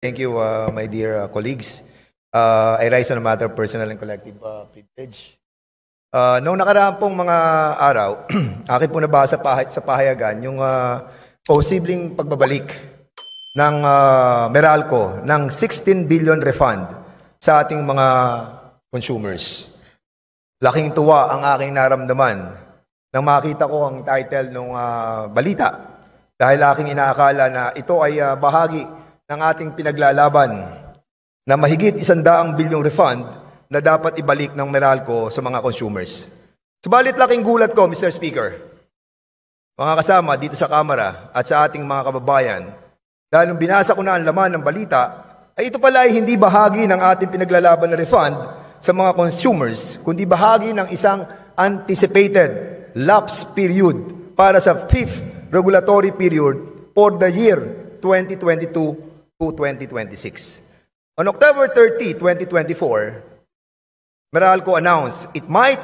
Thank you, my dear colleagues. I rise on a matter of personal and collective privilege. Noong nakaraan pong mga araw, akin po nabasa sa pahayagan yung posibleng pagbabalik ng Meralco ng 16 billion refund sa ating mga consumers. Laking tuwa ang aking naramdaman nang makita ko ang title ng balita dahil aking inaakala na ito ay bahagi ng ating pinaglalaban na mahigit 100 bilyong refund na dapat ibalik ng Meralco sa mga consumers. Subalit laking gulat ko, Mr. Speaker, mga kasama dito sa Kamara at sa ating mga kababayan, dahil nung binasa ko na ang laman ng balita, ay ito pala ay hindi bahagi ng ating pinaglalaban na refund sa mga consumers, kundi bahagi ng isang anticipated lapse period para sa 5th regulatory period for the year 2022 to 2026. On October 30, 2024, Meralco announced it might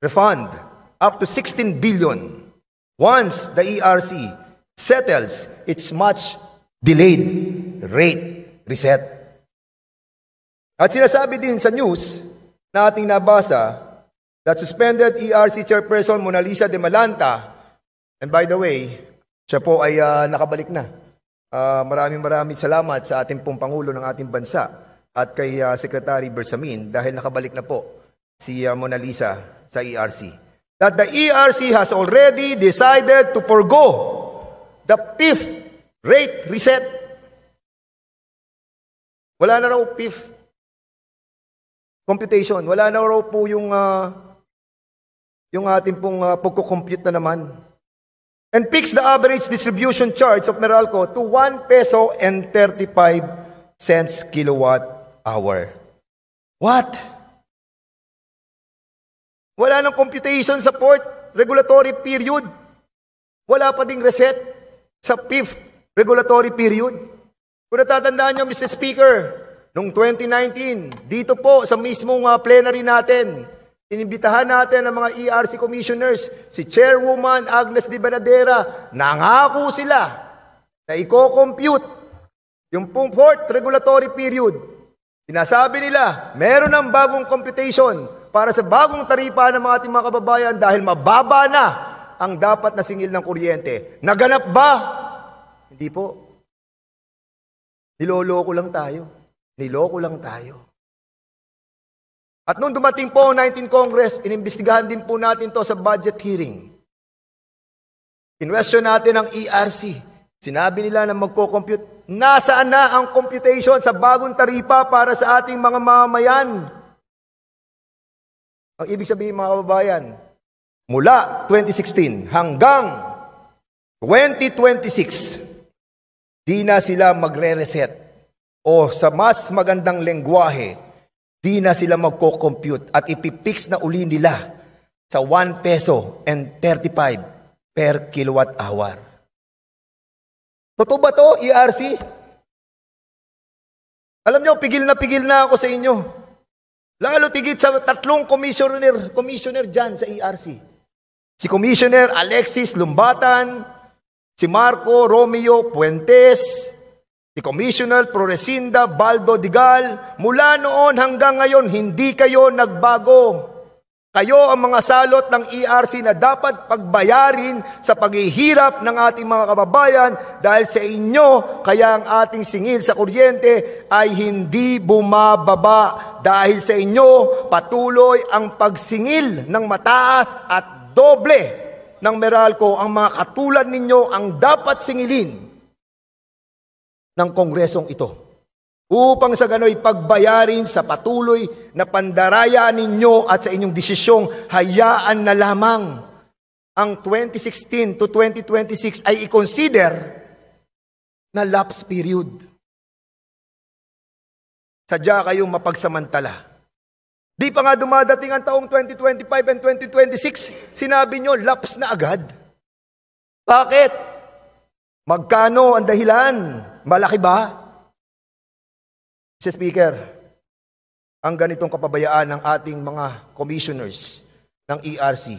refund up to 16 billion once the ERC settles its much delayed rate reset. At sinasabi din sa news na ating nabasa that suspended ERC Chairperson Mona Lisa de Malanta, and by the way, siya po ay nakabalik na. Maraming salamat sa ating pong Pangulo ng ating bansa at kay Secretary Bersamin dahil nakabalik na po si Mona Lisa sa ERC. That the ERC has already decided to forgo the 5th rate reset. Wala na raw 5th computation. Wala na raw po yung ating pong pagkukompute na naman. And fix the average distribution charge of Meralco to 1 peso and 35 cents kilowatt hour. What? Wala nang computation sa fourth regulatory period. Wala pa ding reset sa 5th regulatory period. Kung natatandaan nyo, Mr. Speaker, noong 2019, dito po sa mismong plenary natin, inimbitahan natin ang mga ERC commissioners, si Chairwoman Agnes Di Banadera, nangako sila na i-compute yung 4th regulatory period. Sinasabi nila, meron ng bagong computation para sa bagong taripa ng mga ating mga kababayan dahil mababa na ang dapat na singil ng kuryente. Naganap ba? Hindi po. Niloloko lang tayo. Niloko lang tayo. At nung dumating po ang 19th Congress, inimbestigahan din po natin to sa budget hearing. Kinwestiyon natin ang ERC. Sinabi nila na magko-compute. Nasaan na ang computation sa bagong taripa para sa ating mga mamamayan? Ang ibig sabihin mga kababayan, mula 2016 hanggang 2026, di na sila magre-reset. O sa mas magandang lengguwahe, di na sila magko-compute at ipipix na uli nila sa 1 peso and 35 per kilowatt hour. Totoo ba to, ERC? Alam nyo, pigil na ako sa inyo. Lalo tigit sa 3 commissioner dyan sa ERC. Si Commissioner Alexis Lumbatan, si Marco Romeo Puentes, si Commissioner Florecinda Baldo Digal, mula noon hanggang ngayon, hindi kayo nagbago. Kayo ang mga salot ng ERC na dapat pagbayarin sa paghihirap ng ating mga kababayan dahil sa inyo, kaya ang ating singil sa kuryente ay hindi bumababa. Dahil sa inyo, patuloy ang pagsingil ng mataas at doble ng Meralco. Ang mga katulad ninyo ang dapat singilin ng kongresong ito upang sa gano'y pagbayarin sa patuloy na pandaraya ninyo at sa inyong desisyong hayaan na lamang ang 2016 to 2026 ay i-consider na lapse period. Sadya kayong mapagsamantala. Di pa nga dumadating ang taong 2025 and 2026, sinabi nyo lapse na agad. Bakit? Magkano ang dahilan? Malaki ba? Mr. Speaker, ang ganitong kapabayaan ng ating mga commissioners ng ERC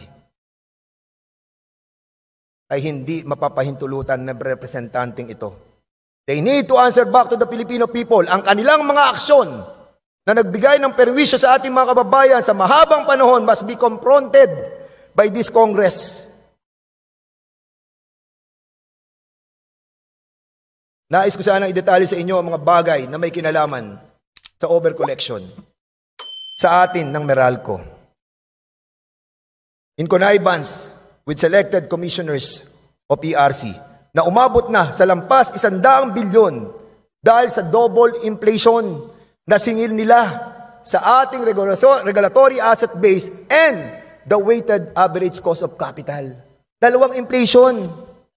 ay hindi mapapahintulutan ng representanteng ito They need to answer back to the Filipino people. Ang kanilang mga aksyon na nagbigay ng perwisyo sa ating mga kababayan sa mahabang panahon must be confronted by this Congress. Nais ko sanang idetalye sa inyo ang mga bagay na may kinalaman sa overcollection sa atin ng Meralco. In connivance with selected commissioners of ERC na umabot na sa lampas 100 bilyon dahil sa double inflation na singil nila sa ating regulatory asset base and the weighted average cost of capital. Dalawang inflation.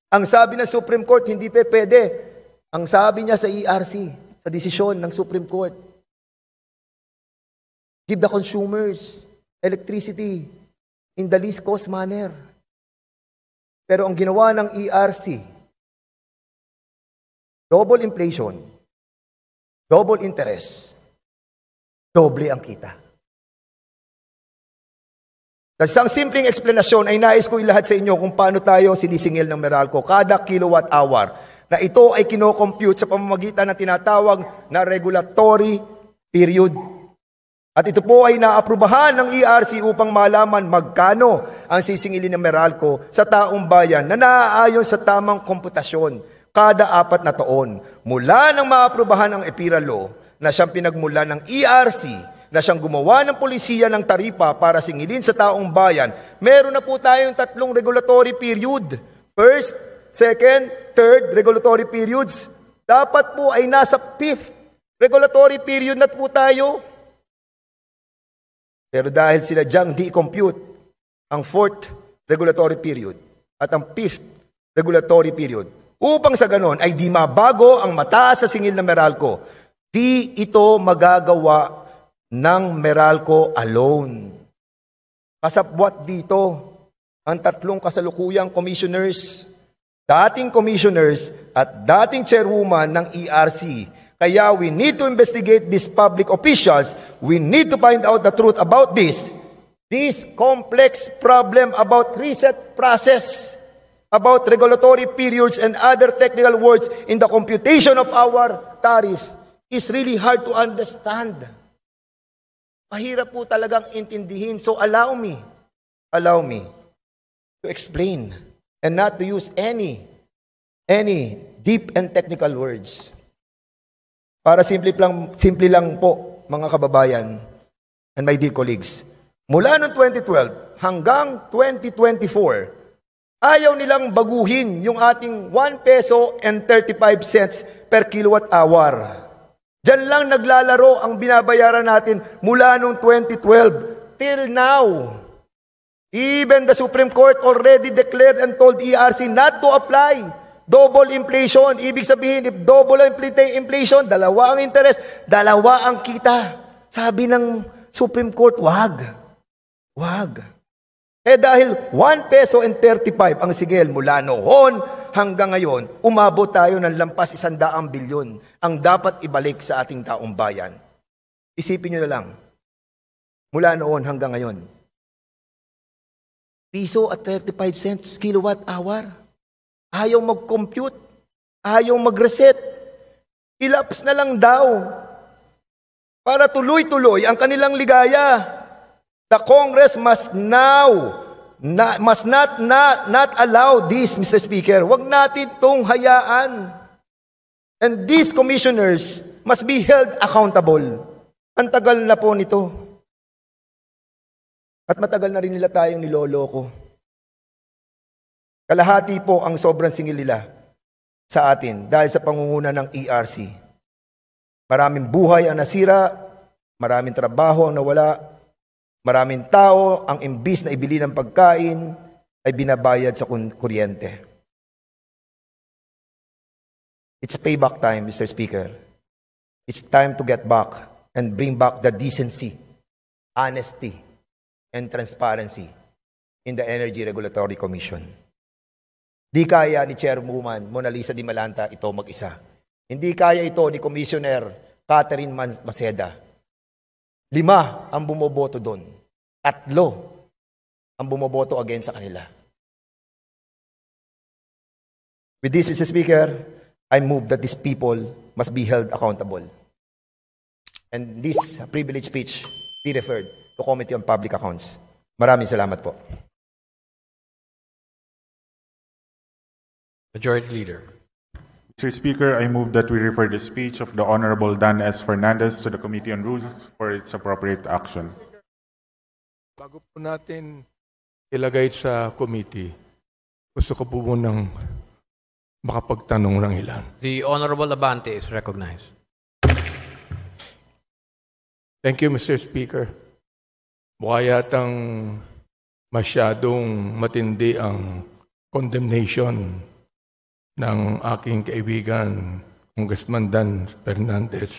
Ang sabi ng Supreme Court, hindi pwede. Ang sabi niya sa ERC, sa desisyon ng Supreme Court, give the consumers electricity in the least cost manner. Pero ang ginawa ng ERC, double inflation, double interest, doble ang kita. Sa isang simpleng eksplanasyon ay nais ko ilahad sa inyo kung paano tayo sinisingil ng Meralco kada kilowatt hour na ito ay kinocompute sa pamamagitan ng tinatawag na regulatory period. At ito po ay naaprubahan ng ERC upang malaman magkano ang sisingilin ng Meralco sa taong bayan na naaayon sa tamang komputasyon kada 4 na taon. Mula nang maaprubahan ang EPIRA Law na siyang pinagmula ng ERC na siyang gumawa ng polisiya ng taripa para singilin sa taong bayan, meron na po tayong 3 regulatory period. First, second, third regulatory periods. Dapat po ay nasa 5th regulatory period na po tayo. Pero dahil sila diyang di-compute ang 4th regulatory period at ang 5th regulatory period, upang sa ganon ay di mabago ang mataas sa singil ng Meralco, di ito magagawa ng Meralco alone. Kasabwat dito ang 3 kasalukuyang commissioners, dating commissioners at dating chairwoman ng ERC. Kaya we need to investigate these public officials. We need to find out the truth about this complex problem about reset process, about regulatory periods and other technical words in the computation of our tariff is really hard to understand. Mahirap po talagang intindihin. So allow me to explain and not to use any deep and technical words. Para simple lang po, mga kababayan and my dear colleagues. Mula noong 2012 hanggang 2024, ayaw nilang baguhin yung ating 1 peso and 35 cents per kilowatt hour. Diyan lang naglalaro ang binabayaran natin mula noong 2012 till now. Even the Supreme Court already declared and told ERC not to apply double inflation. Ibig sabihin, if double inflation, 2 ang interest, 2 ang kita. Sabi ng Supreme Court, wag. Dahil 1 peso and 35 ang sigil mula noon hanggang ngayon, umabot tayo ng lampas 100 bilyon ang dapat ibalik sa ating taong bayan. Isipin nyo na lang, mula noon hanggang ngayon, piso at 35 cents kilowatt hour. Ayaw mag-compute. Ayaw mag-reset. Ilaps na lang daw. Para tuloy-tuloy ang kanilang ligaya. The Congress must not allow this, Mr. Speaker. Huwag natin itong hayaan. And these commissioners must be held accountable. Ang tagal na po nito. At matagal na rin nila tayong niloloko. Kalahati po ang sobrang singil nila sa atin dahil sa pangunguna ng ERC. Maraming buhay ang nasira, maraming trabaho ang nawala, maraming tao ang imbis na ibili ng pagkain ay binabayad sa kuryente. It's payback time, Mr. Speaker. It's time to get back and bring back the decency, honesty, and transparency in the Energy Regulatory Commission. Di kaya ni Chairwoman Mona Lisa Di Malanta ito mag-isa. Hindi kaya ito ni Commissioner Catherine Maceda. 5 ang bumoboto doon. 3 ang bumoboto against sa kanila. With this, Mr. Speaker, I move that these people must be held accountable. And this privilege speech be referred to Committee on Public Accounts. Maraming salamat po. Majority Leader. Mr. Speaker, I move that we refer the speech of the Honorable Dan S. Fernandez to the Committee on Rules for its appropriate action. Bago po natin ilagay sa committee, gusto ko po munang makapagtanong ng ilan. The Honorable Abante is recognized. Thank you, Mr. Speaker. Mukha yatang masyadong matindi ang condemnation ng aking kaibigan, Congressman Dan Fernandez.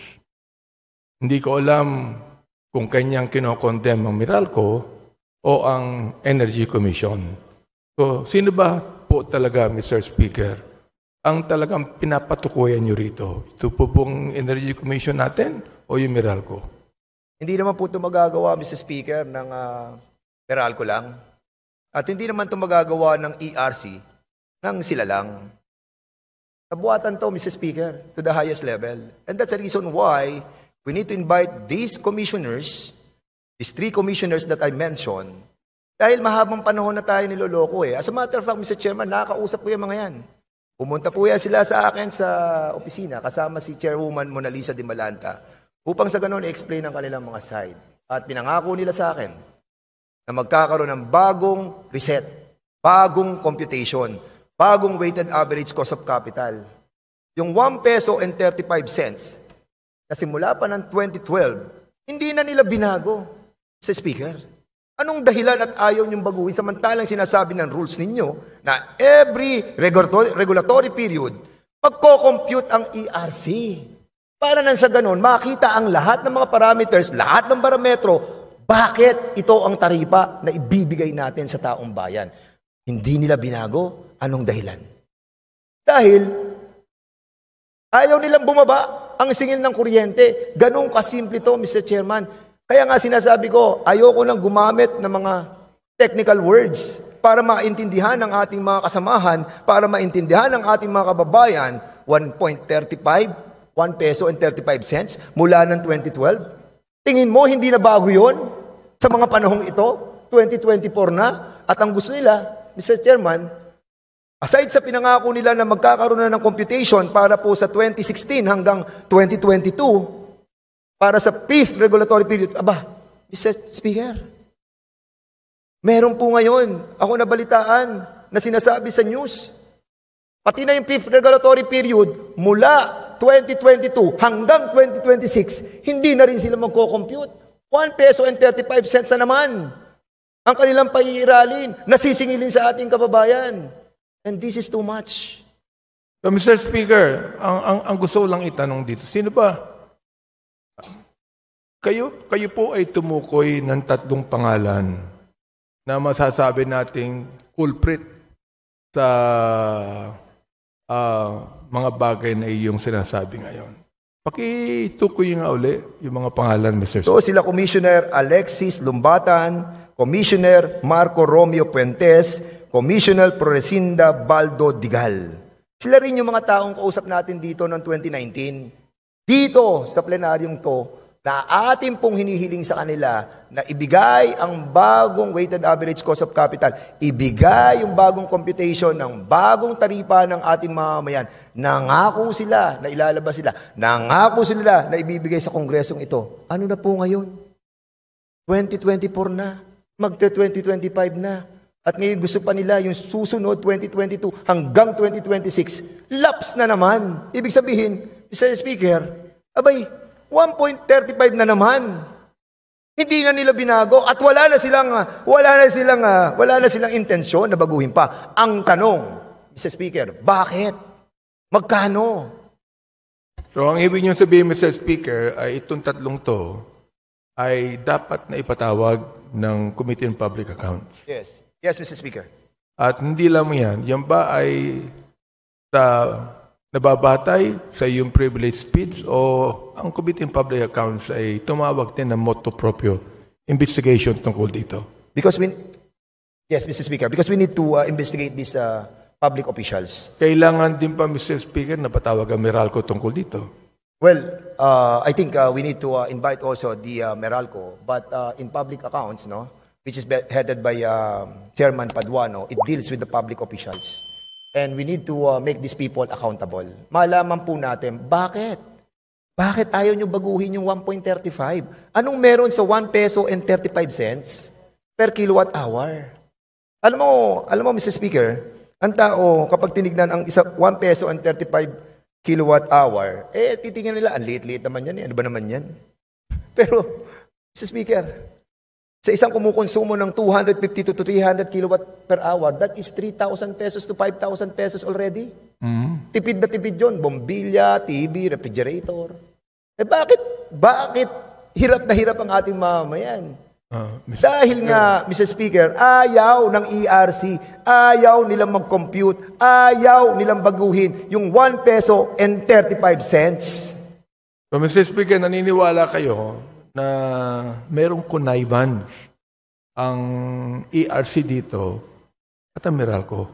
Hindi ko alam kung kanyang kinokondem ang Meralco o ang Energy Commission. So, sino ba po talaga, Mr. Speaker, ang talagang pinapatukuyan nyo rito? Ito po pong Energy Commission natin o yung Meralco? Hindi naman po ito magagawa, Mr. Speaker, ng Meralco lang. At hindi naman ito magagawa ng ERC ng sila lang. Nabuhatan to, Mr. Speaker, to the highest level. And that's the reason why we need to invite these commissioners, these 3 commissioners that I mentioned, dahil mahabang panahon na tayo niloloko eh. As a matter of fact, Mr. Chairman, nakakausap ko yung mga yan. Pumunta po yan sila sa akin sa opisina, kasama si Chairwoman Mona Lisa Di Malanta, upang sa ganun i-explain ang kanilang mga side. At pinangako nila sa akin na magkakaroon ng bagong reset, bagong computation, bagong weighted average cost of capital. Yung 1 peso and 35 cents na simula pa ng 2012, hindi na nila binago, sa Speaker. Anong dahilan at ayaw niyong baguhin samantalang sinasabi ng rules ninyo na every regulatory period, magko-compute ang ERC. Para nang sa ganon, makita ang lahat ng mga parameters, lahat ng parametro, bakit ito ang taripa na ibibigay natin sa taong bayan. Hindi nila binago. Anong dahilan? Dahil ayaw nilang bumaba ang singil ng kuryente. Ganong kasimple ito, Mr. Chairman. Kaya nga sinasabi ko, ayoko nang gumamit ng mga technical words para maintindihan ng ating mga kasamahan, para maintindihan ng ating mga kababayan, 1.35 1 peso and 35 cents mula ng 2012? Tingin mo hindi na bago yun sa mga panahong ito? 2024 na? At ang gusto nila, Mr. Chairman, aside sa pinangako nila na magkakaroon na ng computation para po sa 2016 hanggang 2022, para sa 5th regulatory period, Mr. Speaker, meron po ngayon, ako nabalitaan, na sinasabi sa news, pati na yung 5th regulatory period, mula 2022 hanggang 2026, hindi na rin sila magko-compute. 1 peso and 35 cents na naman ang kanilang paiiralin, nasisingilin sa ating kababayan. And this is too much. So, Mr. Speaker, ang gusto ko lang itanong dito, sino ba? Kayo po ay tumukoy ng 3 pangalan na masasabi nating culprit sa mga bagay na iyong sinasabi ngayon. Pakitukoy nga uli yung mga pangalan, Mr. So sila Commissioner Alexis Lumbatan, Commissioner Marco Romeo Puentes, Commissioner Florecinda Baldo Digal. Sila rin yung mga taong kausap natin dito noong 2019. Dito sa plenaryong to, na ating pong hinihiling sa kanila na ibigay ang bagong weighted average cost of capital, ibigay yung bagong computation ng bagong taripa ng ating mamamayan. Nangako sila na ilalabas sila. Nangako sila na ibibigay sa kongresong ito. Ano na po ngayon? 2024 na. Magte-2025 na. At ngayon gusto pa nila yung susunod 2022 hanggang 2026. Lapse na naman. Ibig sabihin, Mr. Speaker, 1.35 na naman. Hindi na nila binago at wala na silang intensyon na baguhin pa. Ang tanong, Mr. Speaker, bakit? Magkano? So, ang ibig niyo sabihin, Mr. Speaker, ay itong 3 to ay dapat na ipatawag ng Committee on Public Accounts. Yes. Yes, Mr. Speaker. At hindi lang yan. Yan ba ay nababatay sa iyong privilege speech o ang Committee on Public Accounts ay tumawag din ng motu proprio investigation tungkol dito? Yes, Mr. Speaker, because we need to investigate this public officials. Kailangan din pa, Mr. Speaker, na patawag ang Meralco tungkol dito. Well, I think we need to invite also the Meralco, but in public accounts, no, which is headed by Chairman Paduano, it deals with the public officials. And we need to make these people accountable. Malaman po natin, bakit? Bakit ayaw nyo baguhin yung 1.35? Anong meron sa 1 peso and 35 cents per kilowatt hour? Alam mo, Mr. Speaker, ang tao, kapag tinignan ang 1 peso and 35 kilowatt hour, titingnan nila, ang liit-liit naman yan. Ano ba naman yan? Pero, Mr. Speaker, sa isang kumukonsumo ng 250 to 300 kilowatt per hour, that is 3,000 pesos to 5,000 pesos already. Tipid na tipid yun. Bombilya, TV, refrigerator. Bakit hirap na hirap ang ating mamamayan? Dahil nga, Mr. Speaker, ayaw ng ERC, ayaw nilang mag-compute, ayaw nilang baguhin yung 1 peso and 35 cents. So, Mr. Speaker, naniniwala kayo na merong connivance ang ERC dito at ang Meralco?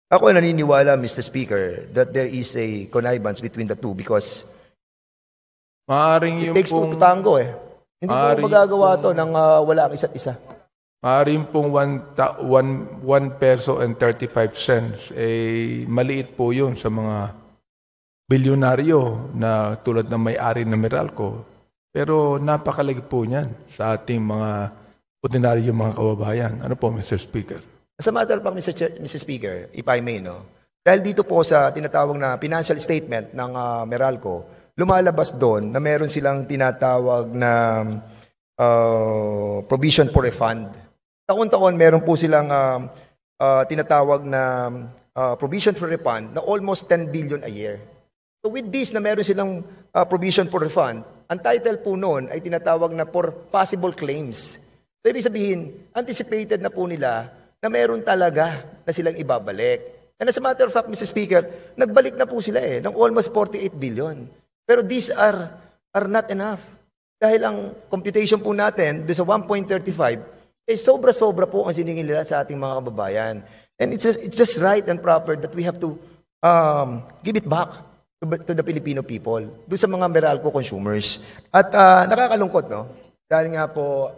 Ako ay naniniwala, Mr. Speaker, that there is a connivance between the two because Maaring it yung takes two to tango eh. Hindi po magagawa to nang wala ang isa't isa. Maaring pong 1 peso and 35 cents, maliit po yun sa mga bilyonaryo na tulad ng may-ari ng Meralco. Pero napakalagi po niyan sa ating mga ordinaryo mga kababayan. Ano po, Mr. Speaker? As a matter of fact, Mr. Speaker, if I may, no? Dahil dito po sa tinatawag na financial statement ng Meralco, lumalabas doon na meron silang tinatawag na provision for refund. Taon-taon meron po silang tinatawag na provision for refund na almost 10 billion a year. So with this na meron silang provision for refund, ang title po noon ay tinatawag na for possible claims. So ibig sabihin, anticipated na po nila na meron talaga na silang ibabalik. And as a matter of fact, Mr. Speaker, nagbalik na po sila ng almost 48 billion. Pero these are not enough. Dahil ang computation po natin, sa 1.35, sobra-sobra po ang siningin nila sa ating mga kababayan. And it's just right and proper that we have to give it back to the Filipino people, doon sa mga Meralco consumers. At nakakalungkot, no? Dahil nga po,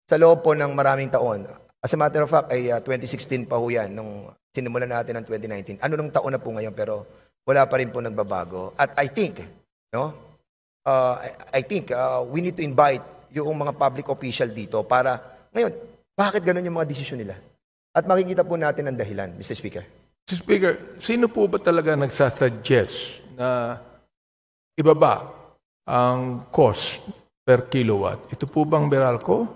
sa loob po ng maraming taon, as a matter of fact, ay 2016 pa ho yan, nung sinimulan natin ng 2019. Ano nung taon na po ngayon, pero wala pa rin po nagbabago. At I think, we need to invite yung mga public official dito para, ngayon, bakit ganun yung mga desisyon nila? At makikita po natin ang dahilan, Mr. Speaker. Mr. Speaker, sino po ba talaga nagsasuggest na ibaba ang cost per kilowatt? Ito po bang Meralco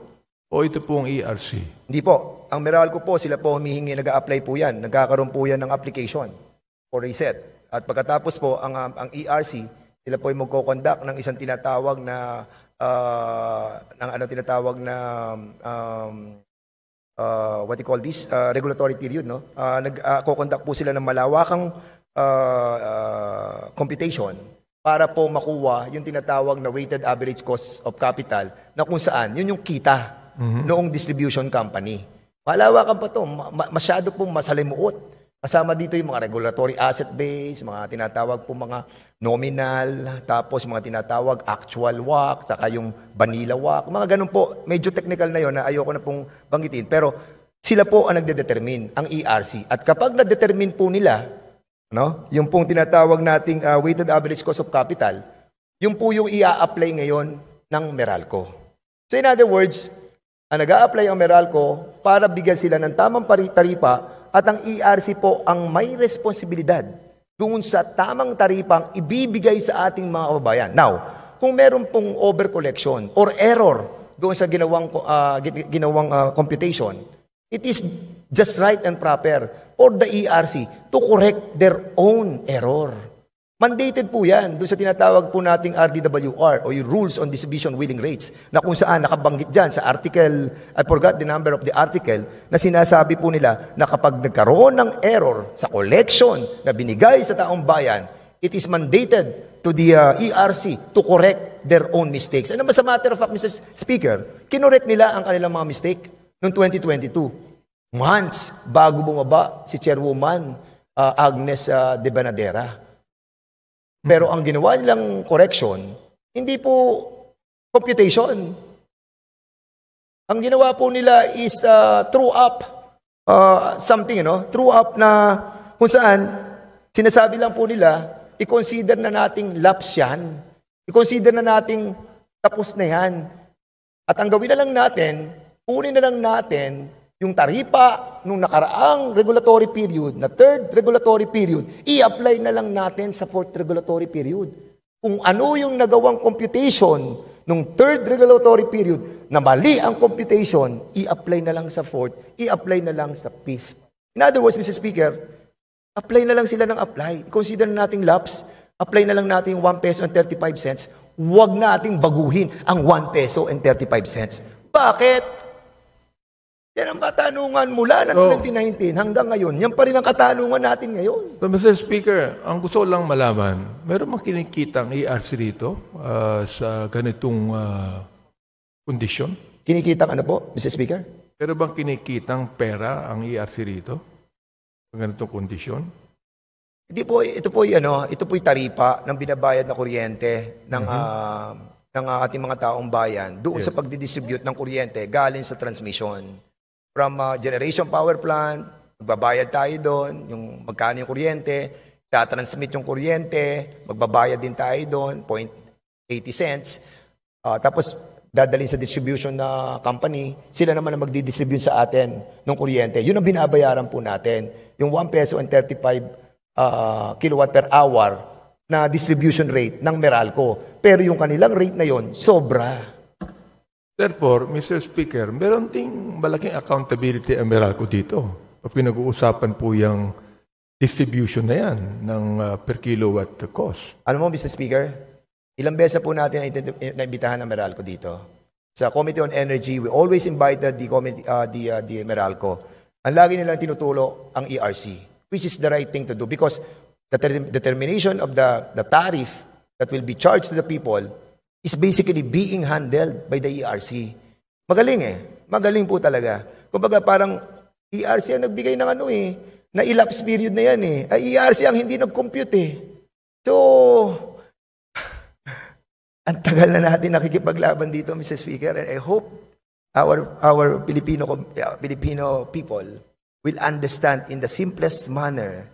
o ito pong ERC? Hindi po. Ang Meralco po, sila po humihingi, nag-a-apply po yan. Nagkakaroon po yan ng application for reset. At pagkatapos po, ang ERC, sila po ay magko-conduct ng isang tinatawag na what you call this, regulatory period, no? Nagko-conduct po sila ng malawakang computation para po makuha yung tinatawag na weighted average cost of capital na kung saan, yun yung kita noong distribution company. Malawakan pa to, masyado pong masalimuot. Kasama dito yung mga regulatory asset base, mga tinatawag po mga nominal, tapos mga tinatawag actual WACC, saka yung vanilla WACC, mga ganun po. Medyo technical na yon na ayoko na pong banggitin. Pero sila po ang nagde-determine, ang ERC. At kapag na-determine po nila, yung pong tinatawag nating weighted average cost of capital, yung po yung i-a-apply ngayon ng Meralco. So in other words, nag-a-apply ang Meralco para bigyan sila ng tamang taripa at ang ERC po ang may responsibilidad doon sa tamang taripang ibibigay sa ating mga kababayan. Now, kung meron pong overcollection or error doon sa ginawang computation, it is just right and proper for the ERC to correct their own error. Mandated po yan doon sa tinatawag po nating RDWR o yung Rules on Distribution Wheeling Rates na kung saan nakabanggit dyan sa article, I forgot the number of the article, na sinasabi po nila na kapag nagkaroon ng error sa collection na binigay sa taong bayan, it is mandated to the ERC to correct their own mistakes. And as a matter of fact, Mr. Speaker, kinorek nila ang kanilang mga mistake noong 2022. Months bago bumaba si Chairwoman Agnes de Banadera. Pero ang ginawa nilang correction, hindi po computation. Ang ginawa po nila is true up something, true up na kung saan sinasabi lang po nila, i-consider na nating lapse yan. I-consider na nating tapos na yan. At ang gawin na lang natin, kunin na lang natin yung taripa nung nakaraang regulatory period, na third regulatory period, i-apply na lang natin sa fourth regulatory period. Kung ano yung nagawang computation nung third regulatory period na mali ang computation, i-apply na lang sa fourth, i-apply na lang sa fifth. In other words, Mr. Speaker, apply na lang sila ng apply. I-consider na nating lapse, apply na lang natin yung 1 peso and 35 cents. Huwag nating baguhin ang 1 peso and 35 cents. Bakit? Yan ang katanungan mula ng 2019 hanggang ngayon. Yan pa rin ang katanungan natin ngayon. So, Mr. Speaker, ang gusto ko lang malaman, meron bang kinikitang ERC dito sa ganitong kondisyon? Kinikitang ano po, Mr. Speaker? Meron bang kinikitang pera ang ERC dito sa ganitong kondisyon? Ito po yung taripa ng binabayad na kuryente ng ating mga taong bayan doon sa pagdidistribute ng kuryente galing sa transmission. From generation power plant, magbabayad tayo doon, yung magkano yung kuryente, tatransmit yung kuryente, magbabayad din tayo doon, 0.80 cents. Tapos dadalhin sa distribution na company, sila naman ang magdidistribute sa atin ng kuryente. Yun ang binabayaran po natin, yung 1 peso and 35 kilowatt per hour na distribution rate ng Meralco. Pero yung kanilang rate na yon sobra. Therefore, Mr. Speaker, meron ding malaking accountability ang Meralco dito. Pinag-uusapan po yung distribution na yan ng per kilowatt cost. Ano mo, Mr. Speaker? Ilang beses po natin naimbitahan ang Meralco dito. Sa Committee on Energy, we always invited the Meralco. Ang lagi nilang tinutulo ang ERC, which is the right thing to do because the determination of the tariff that will be charged to the people is basically being handled by the ERC. Magaling Magaling po talaga. Kumbaga parang ERC ang nagbigay ng na elapsed period na yan Ay ERC ang hindi nag-compute So, ang tagal na natin nakikipaglaban dito, Mr. Speaker, and I hope our Filipino people will understand in the simplest manner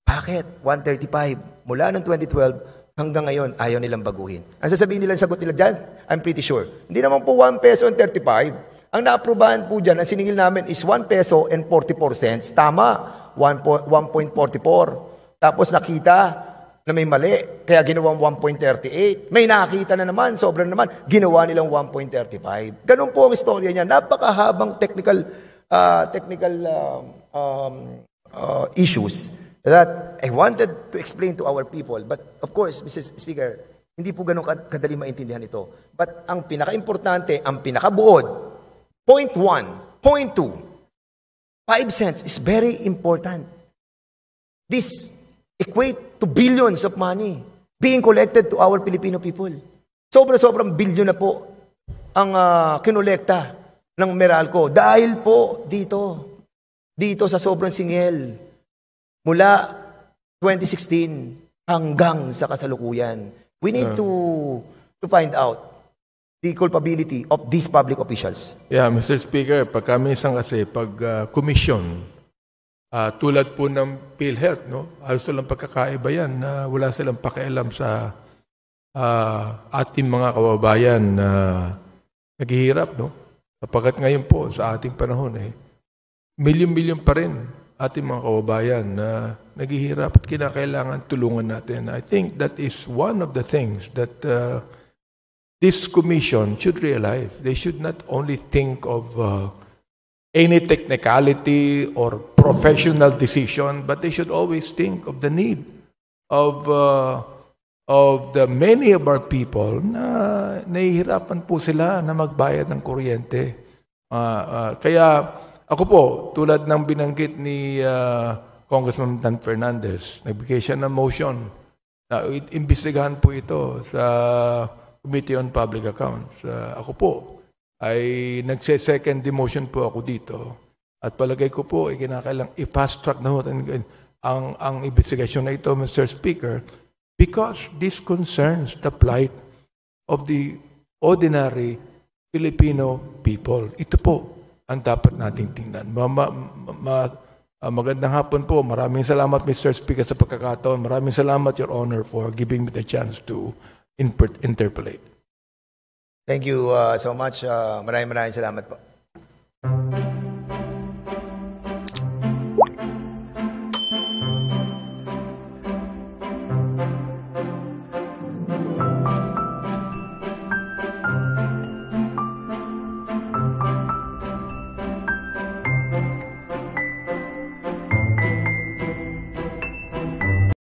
bakit 135 mula noong 2012 hanggang ngayon, ayaw nilang baguhin. Ang sasabihin nila, sagot nila dyan, I'm pretty sure. Hindi naman po 1 peso and 35. Ang naaprubahan po dyan, ang siningil namin is 1 peso and 44 cents. Tama, 1.44. Tapos nakita na may mali, kaya ginawang 1.38. May nakita na naman, sobrang naman, ginawa nilang 1.35. Ganun po ang istorya niya. Napakahabang technical issues that I wanted to explain to our people. But of course, Mr. Speaker, hindi po ganun kadali maintindihan ito. But ang pinaka-importante, ang pinaka-buod, point 1, point 2, 5 cents is very important. This equate to billions of money being collected to our Filipino people. Sobrang bilyon na po ang kinolekta ng Meralco dahil po dito sa sobrang singil. Mula 2016 hanggang sa kasalukuyan, we need to find out the culpability of these public officials. Yeah, Mr. Speaker, pagka-minsan kasi, commission, tulad po ng PhilHealth, ayos lang pagkakaiba yan na wala silang pakialam sa ating mga kababayan na naghihirap, Sapagkat ngayon po, sa ating panahon, milyon-milyon pa rin ating mga kababayan na naghihirap at kinakailangan tulungan natin. I think that is one of the things that this commission should realize. They should not only think of any technicality or professional decision, but they should always think of the need of the many of our people na nahihirapan po sila na magbayad ng kuryente. Kaya ako po, tulad ng binanggit ni Congressman Dan Fernandez, nagbigay siya ng motion na imbestigahan po ito sa Committee on Public Accounts. Ako po ay nagse-second demotion po ako dito at palagay ko po ay kinakailang i-fast track na ang investigasyon na ito, Mr. Speaker, because this concerns the plight of the ordinary Filipino people. Ito po ang dapat nating tingnan. Magandang hapon po. Maraming salamat, Mr. Speaker, sa pagkakataon. Maraming salamat, Your Honor, for giving me the chance to interpolate. Thank you so much. Maraming salamat po.